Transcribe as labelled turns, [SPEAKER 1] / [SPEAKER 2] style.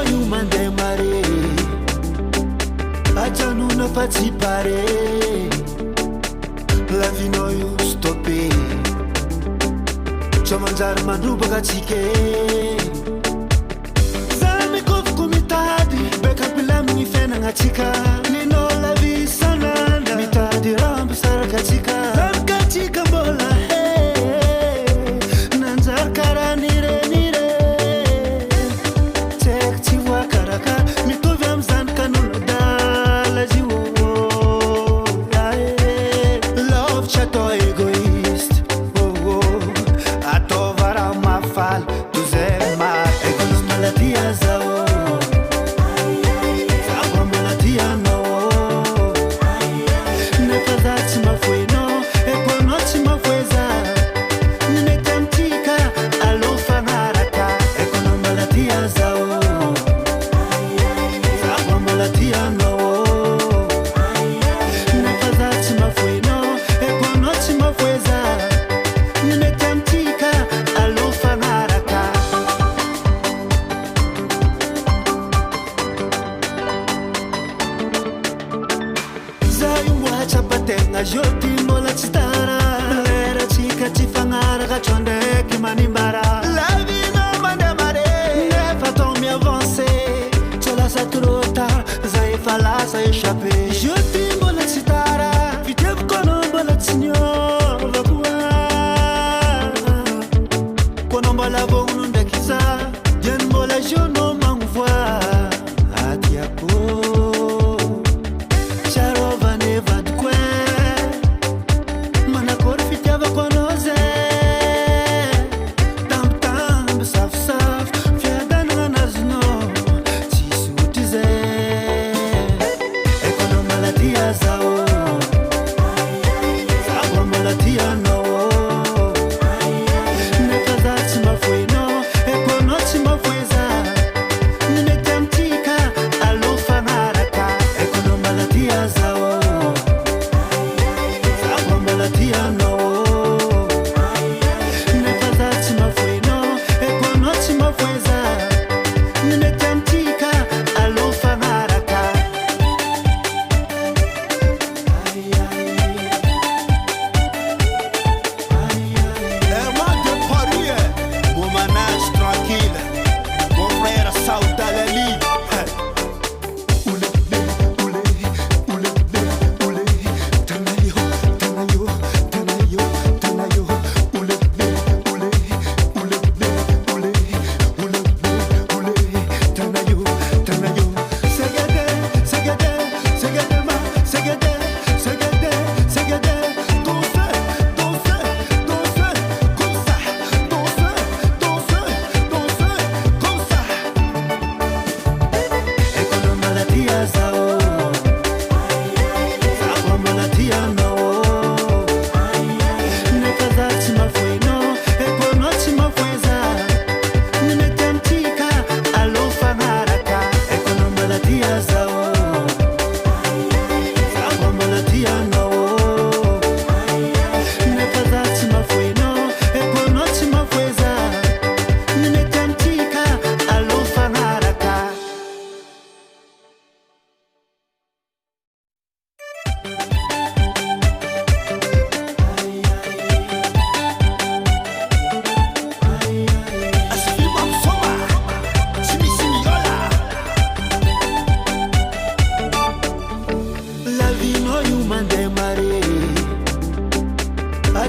[SPEAKER 1] io mandeha mare ajanona fa tsy pare lavinao io stoppé tsao manjary mandrobaka atsika za mikofoko mitady beka ampilamigny fiainagna atsika ninao lavi sanandra mitady rambo saraka atsika zamika atsika mbola nanjary karaha nireny tsy voakaraka mitovy am'izany kanonadala zio lavitra atao égoïste ataova raha mafaly toy zay maty egoïste maladia zao zava maladia anao nefa za tsy mafoenao eko anao tsy mafoeza mety amitsika alô fagnaraka eko anao maladia zao zava maladia anao nefa za tsy mafoenao eko anao tsy mafoeza mety amitsika alô fagnaraka za io mboatsapatena jeudi mbola tsy tara leratsika tsy fagnaraka tro ndraiky manimbara lavinao mandeha mare nefa atao miavancé tsy lasa trop tard za efa lasa échappé jeudi mbola tsy tara fitiaviko anao mbola tsy niova koa ko anao mbola vogno ndraiky za diany mbola jeunao